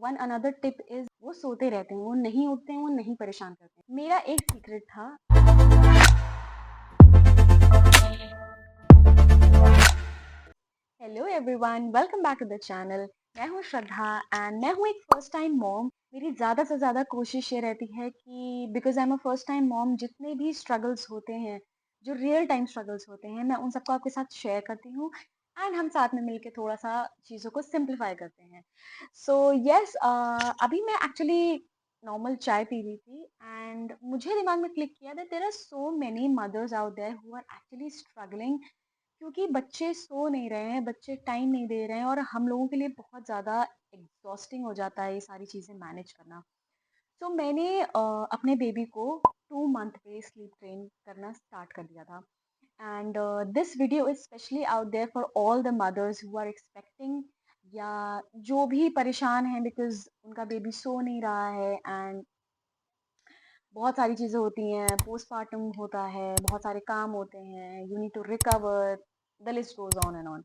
One another tip is वो सोते रहते हैं, वो नहीं उठते हैं, वो नहीं परेशान करते हैं। मेरा एक सीक्रेट था। Hello everyone, welcome back to the channel. मैं हूँ श्रद्धा एंड मैं हूँ एक फर्स्ट टाइम मॉम। मेरी ज़्यादा से ज़्यादा कोशिश ये रहती है कि because I am a first time mom, जितने भी स्ट्रगल्स होते हैं, जो रियल टाइम स्ट्रगल्स होते हैं, मैं उन सबको आपके साथ शेयर करती हूँ एंड हम साथ में मिलके थोड़ा सा चीज़ों को सिंप्लीफाई करते हैं। सो यस, अभी मैं एक्चुअली नॉर्मल चाय पी रही थी एंड मुझे दिमाग में क्लिक किया that there are so many mothers out there who are actually struggling, क्योंकि बच्चे सो नहीं रहे हैं, बच्चे टाइम नहीं दे रहे हैं और हम लोगों के लिए बहुत ज़्यादा एग्जॉस्टिंग हो जाता है ये सारी चीज़ें मैनेज करना। तो मैंने अपने बेबी को 2 मंथ पे स्लीप ट्रेन करना स्टार्ट कर दिया था and this video is specially out there for all the mothers who are expecting, या जो भी परेशान हैं बिकॉज उनका बेबी सो नहीं रहा है एंड बहुत सारी चीज़ें होती हैं, पोस्टपार्टम होता है, बहुत सारे काम होते हैं, you need to recover, the list goes on and on.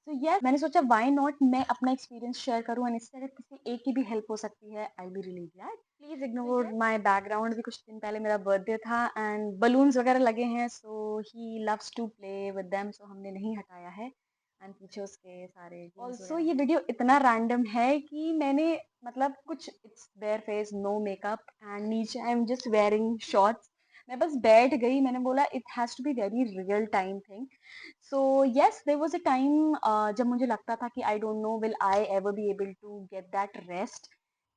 तो यस, मैंने सोचा व्हाई नॉट मैं अपना एक्सपीरियंस शेयर करूँ एंड इससे अगर किसी एक की भी हेल्प हो सकती है, I will be really glad. Please ignore my background, अभी कुछ दिन पहले मेरा बर्थडे था एंड बलून्स वगैरह लगे हैं, so he loves to play with them, so हमने नहीं हटाया है एंड पीछे उसके सारे ऑल्सो ये वीडियो इतना रैंडम है कि मैंने मतलब कुछ it's bare face, no makeup and नीचे I am just wearing shorts. मैं बस बैठ गई, मैंने बोला it has to be very real time thing. So yes, there was a time जब मुझे लगता था कि I don't know will I ever be able to get that rest.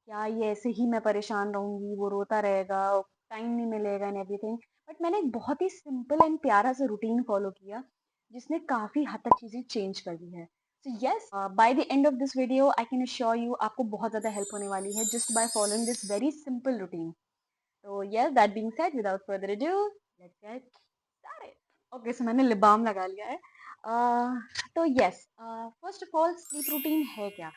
क्या ये ऐसे ही मैं परेशान रहूँगी, वो रोता रहेगा, टाइम नहीं मिलेगा एंड एवरीथिंग। बट मैंने एक बहुत ही सिंपल एंड प्यारा सा रूटीन फॉलो किया जिसने काफ़ी हद तक चीज़ें चेंज कर दी है। So yes, by the end of this video I can assure you आपको बहुत ज़्यादा हेल्प होने वाली है just by following this very simple routine. तो yes, that being said, without further ado, let's get started. Okay, so मैंने lip balm लगा लिया है। तो yes, first of all sleep routine है क्या?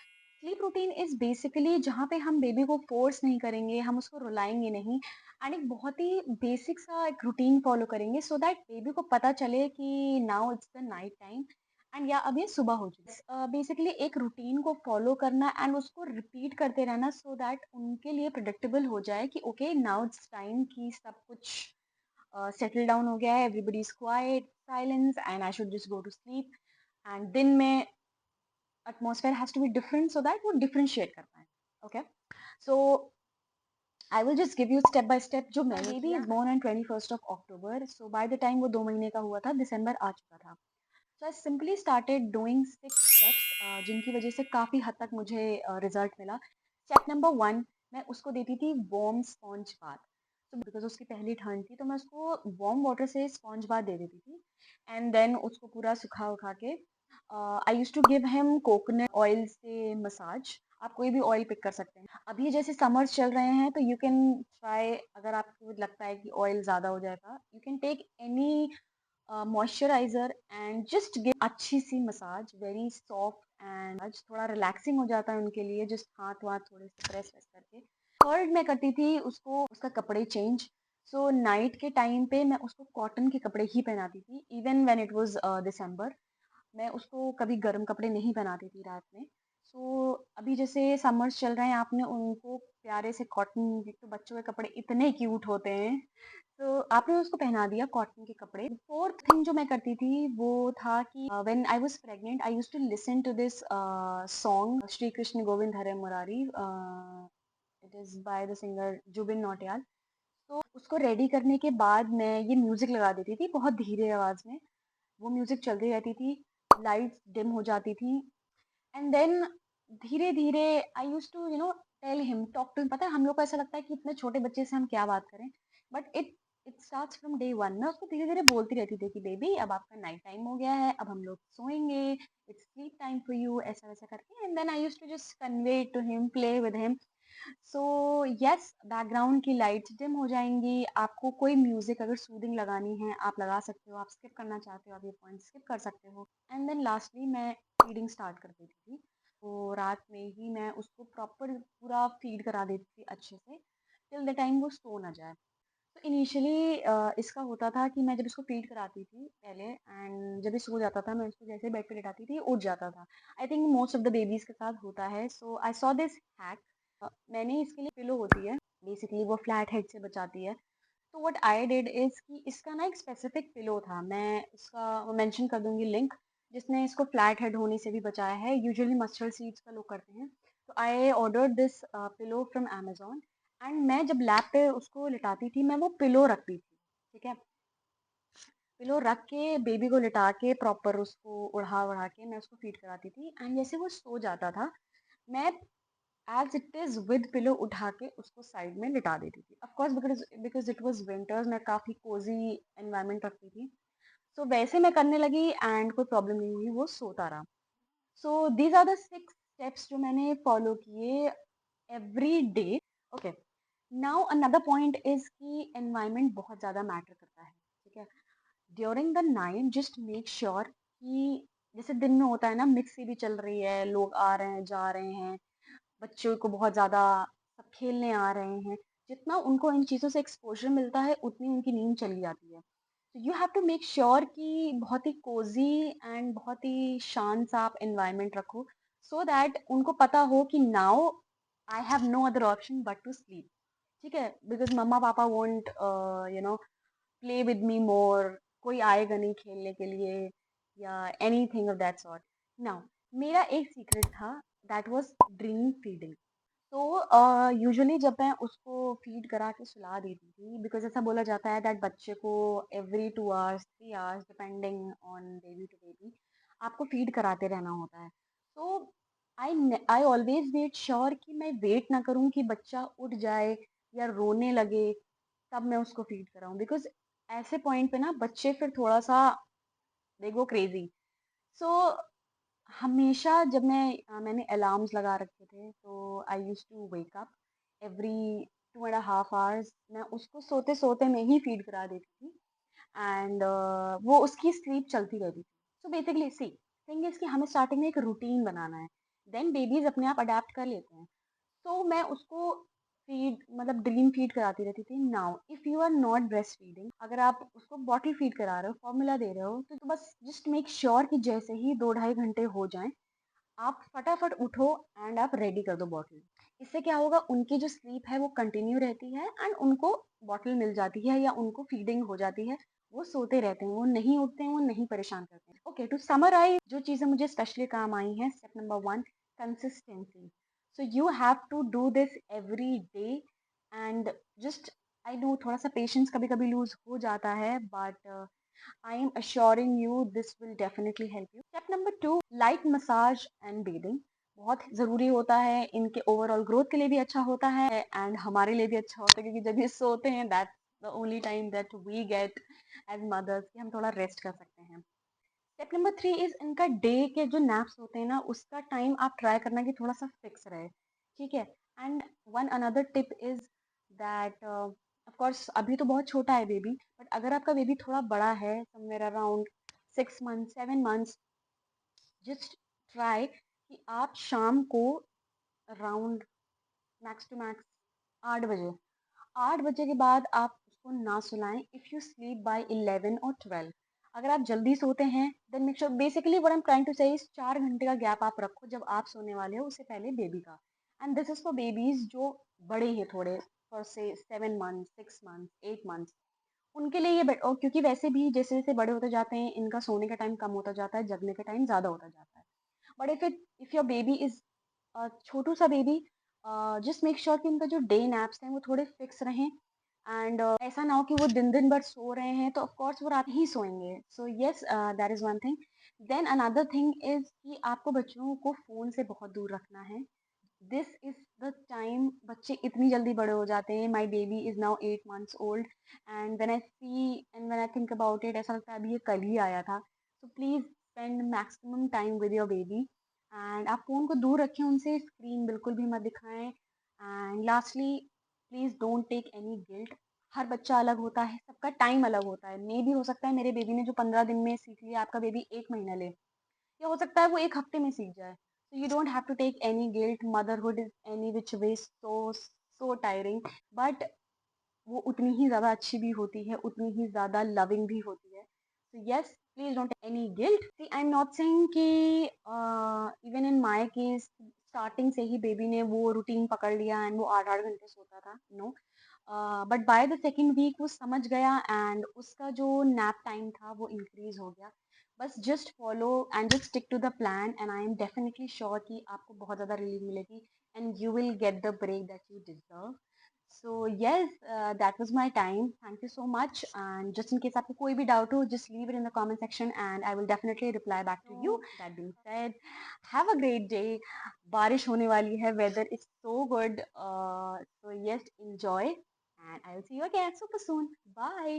स्लीप रूटीन इज बेसिकली जहाँ पे हम बेबी को फोर्स नहीं करेंगे, हम उसको रुलाएंगे नहीं एंड एक बहुत ही बेसिक सा एक रूटीन फॉलो करेंगे सो दैट बेबी को पता चले कि now it's the night time and या अब ये सुबह हो चुकी है। बेसिकली एक रूटीन को फॉलो करना एंड उसको रिपीट करते रहना सो दैट उनके लिए प्रिडिक्टेबल हो जाए कि ओके नाउ इट्स टाइम कि सब कुछ सेटल डाउन हो गया है, everybody is quiet, silence and I should just go to sleep. And दिन में atmosphere has to be different so that वो डिफरेंशिएट कर पाए। Okay, so I will just give you step by step जो मैंने baby is born on 21st of October, so by the time वो 2 महीने का हुआ था, दिसंबर आ चुका था। So I simply started doing 6 steps जिनकी वजह से काफ़ी हद तक मुझे रिजल्ट मिला। स्टेप नंबर 1, मैं उसको देती थी वार्म स्पॉन्ज बाथ। तो बिकॉज उसकी पहली ठंड थी तो मैं उसको वार्म वाटर से स्पॉन्ज बाथ दे देती थी एंड देन उसको पूरा सुखा उखा के I use to give him coconut oil से मसाज। आप कोई भी ऑयल पिक कर सकते हैं। अभी जैसे समर्स चल रहे हैं तो यू कैन ट्राई, अगर आपको लगता है कि ऑयल ज़्यादा हो जाएगा, you can take any moisturizer and just give अच्छी सी मसाज, वेरी सॉफ्ट एंड आज थोड़ा रिलैक्सिंग हो जाता है उनके लिए, जस्ट हाथ वाथ थोड़े से प्रेस वैस करके। थर्ड मैं करती थी उसको उसका कपड़े चेंज। सो नाइट के टाइम पे मैं उसको कॉटन के कपड़े ही पहनाती थी, इवन व्हेन इट वाज दिसंबर। मैं उसको कभी गर्म कपड़े नहीं पहनाती थी रात में। सो अभी जैसे समर्स चल रहे हैं, आपने उनको प्यारे से कॉटन, एक तो बच्चों के कपड़े इतने क्यूट होते हैं, तो आपने उसको पहना दिया कॉटन के कपड़े। फोर्थ थिंग जो मैं करती थी वो था कि when I was pregnant I used to listen to this song Shri Krishna Govind Hare Murari, it is by the singer Jubin Nautiyal. तो उसको रेडी करने के बाद मैं ये म्यूजिक लगा देती थी बहुत धीरे आवाज में। वो म्यूजिक चलती रहती थी, लाइट्स डिम हो जाती थी एंड देन धीरे धीरे I use to tell him, talk to, पता है हम लोग को ऐसा लगता है कि इतने छोटे बच्चे से हम क्या बात करें, but it starts from day one. मैं उसको धीरे धीरे बोलती रहती थी कि बेबी अब आपका नाइट टाइम हो गया है, अब हम लोग सोएंगे, it's sleep time for you, ऐसा वैसा करके and then I use to just convey to him, play with him. So yes, background की लाइट्स डिम हो जाएंगी, आपको कोई म्यूजिक अगर सूदिंग लगानी है आप लगा सकते हो, आप स्किप करना चाहते हो आप ये पॉइंट स्किप कर सकते हो। एंड देन लास्टली मैं फीडिंग स्टार्ट कर देती थी। तो रात में ही मैं उसको प्रॉपर पूरा फीड करा देती थी अच्छे से टिल द टाइम वो सो ना जाए। तो इनिशियली इसका होता था कि मैं जब इसको फीड कराती थी पहले एंड जब ये सो जाता था, मैं उसको जैसे बेड पे लेटाती थी उठ जाता था। I think most of the babies के साथ होता है। सो आई सॉ दिस हैक मैंने इसके लिए पिलो होती है, बेसिकली वो फ्लैट हेड से बचाती है। तो व्हाट आई डिड इज़ कि इसका ना एक स्पेसिफिक पिलो था, मैं इसका मेंशन कर दूँगी लिंक, जिसने इसको फ्लैट हेड होने से भी बचाया है। यूजुअली मस्टर्ड सीड्स का लोग करते हैं। तो I ordered this pillow from Amazon and मैं जब लैप पे उसको लिटाती थी, मैं वो पिलो रखती थी, ठीक है? पिलो रख के बेबी को लिटा के प्रॉपर उसको उड़ा-वढ़ा के मैं उसको फीड कराती थी एंड जैसे वो सो जाता था, मैं as it is with pillow उठा के उसको साइड में लिटा देती थी। Of course because because it was winters, मैं काफ़ी कोज़ी एनवायरनमेंट रखती थी। सो वैसे मैं करने लगी एंड कोई प्रॉब्लम नहीं हुई, वो सोता रहा। सो दीज़ आर द 6 स्टेप्स जो मैंने फॉलो किए every day. Okay, now another point is कि एनवायरनमेंट बहुत ज़्यादा मैटर करता है, ठीक है? During the night just make sure कि जैसे दिन में होता है ना, मिक्सी भी चल रही है, लोग आ रहे हैं, जा रहे हैं, बच्चों को बहुत ज़्यादा सब खेलने आ रहे हैं, जितना उनको इन चीज़ों से एक्सपोज़र मिलता है, उतनी उनकी नींद चली जाती है। तो you have to make sure कि बहुत ही कोज़ी एंड बहुत ही शांत सा आप एनवायरनमेंट रखो, सो दैट उनको पता हो कि now I have no other option but to sleep, ठीक है? बिकॉज़ मम्मा-पापा won't you know play with me more, कोई आएगा नहीं खेलने के लिए या anything of that sort. Now मेरा एक सीक्रेट था, दैट वाज़ ड्रीम फीडिंग। तो यूजुअली जब मैं उसको फीड करा के सुला देती थी, बिकॉज़ ऐसा बोला जाता है दैट बच्चे को every 2 hours, 3 hours depending on baby to baby आपको फीड कराते रहना होता है। तो आई ऑलवेज़ मेड श्योर कि मैं वेट ना करूँ कि बच्चा उठ जाए या रोने लगे, तब मैं उसको फीड कराऊँ, बिकॉज़ ऐसे पॉइंट पे ना बच्चे फिर थोड़ा-सा दे गो क्रेज़ी। सो हमेशा जब मैंने अलार्म्स लगा रखे थे, तो I used to wake up every 2 and a half hours, मैं उसको सोते-सोते में ही फीड करा देती थी एंड वो उसकी स्लीप चलती रहती थी। So basically the thing is कि हमें स्टार्टिंग में एक रूटीन बनाना है, देन बेबीज़ अपने आप अडैप्ट कर लेते हैं। तो मैं उसको फीड मतलब ड्रीम फीड कराती रहती थी। Now if you are not breast feeding, अगर आप उसको बॉटल फीड करा रहे हो, फॉर्मूला दे रहे हो, तो बस जस्ट मेक श्योर कि जैसे ही 2 ढाई घंटे हो जाएं, आप फटाफट उठो एंड आप रेडी कर दो बॉटल। इससे क्या होगा, उनकी जो स्लीप है वो कंटिन्यू रहती है एंड उनको बॉटल मिल जाती है या उनको फीडिंग हो जाती है। वो सोते रहते हैं, वो नहीं उठते हैं, वो नहीं परेशान करते हैं। ओके, टू समराइज जो चीज़ें मुझे स्पेशली काम आई हैं, step number 1, consistency. So you have to do this every day and just, I know थोड़ा सा पेशेंस कभी कभी लूज हो जाता है, but I am assuring you this will definitely help you. Step number 2, light massage and bathing बहुत ज़रूरी होता है, इनके ओवरऑल ग्रोथ के लिए भी अच्छा होता है एंड हमारे लिए भी अच्छा होता है, क्योंकि जब ये सोते हैं that's the only time that we get as mothers कि हम थोड़ा रेस्ट कर सकते हैं। स्टेप नंबर 3 इज़ इनका डे के जो नैप्स होते हैं ना, उसका टाइम आप ट्राई करना कि थोड़ा सा फिक्स रहे, ठीक है? And one another tip is that of course अभी तो बहुत छोटा है बेबी, बट अगर आपका बेबी थोड़ा बड़ा है, somewhere around 6 months 7 months, just try कि आप शाम को अराउंड मैक्स टू मैक्स 8 बजे, 8 बजे के बाद आप उसको ना सुलाएं इफ़ यू स्लीप बाय 11 और 12। अगर आप जल्दी सोते हैं then make sure, basically what I am trying to say is 4 घंटे का गैप आप रखो जब आप सोने वाले हो उससे पहले बेबी का। And this is for babies जो बड़े हैं थोड़े, फॉर से 7 मंथ 6 मंथ 8 मंथ, उनके लिए ये और क्योंकि वैसे भी जैसे जैसे बड़े होते जाते हैं इनका सोने का टाइम कम होता जाता है, जगने का टाइम ज़्यादा होता जाता है। But if your baby is छोटू सा बेबी, जस्ट मेक श्योर कि उनका जो डे नैप्स हैं वो थोड़े फिक्स रहें एंड ऐसा ना हो कि वो दिन दिन भर सो रहे हैं, तो ऑफ कोर्स वो रात ही सोएंगे। So yes, that is one thing. Then another thing is कि आपको बच्चों को फोन से बहुत दूर रखना है। दिस इज द टाइम बच्चे इतनी जल्दी बड़े हो जाते हैं। My baby is now 8 months old and when I see and when I think about it, ऐसा लगता है अभी ये कल ही आया था। So please spend maximum time with your baby and आप फ़ोन को दूर रखें उनसे, स्क्रीन बिल्कुल भी मत दिखाएं। And lastly, please don't take any guilt. हर बच्चा अलग होता है, सबका टाइम अलग होता है। मे भी हो सकता है मेरे बेबी ने जो 15 दिन में सीख लिया, आपका बेबी 1 महीना ले, या हो सकता है वो 1 हफ्ते में सीख जाए। So you don't have to take any guilt. Motherhood is any which way so tiring, but वो उतनी ही ज़्यादा अच्छी भी होती है, उतनी ही ज़्यादा लविंग भी होती है। So yes, please don't take any guilt. See, I'm not saying कि even in my case starting से ही बेबी ने वो रूटीन पकड़ लिया एंड वो 8-8 घंटे सोता था, no. But by the second week वो समझ गया एंड उसका जो नैप टाइम था वो इंक्रीज हो गया। बस just follow and just stick to the plan and I am definitely sure कि आपको बहुत ज़्यादा रिलीफ मिलेगी and you will get the break that you deserve. So yes, that was my time. Thank you so much. And just in case आपको कोई भी doubt हो, just leave it in the comment section and I will definitely reply back to you. That being said, have a great day. बारिश होने वाली है. Weather is so good. So yes, enjoy and I will see you again super soon. Bye.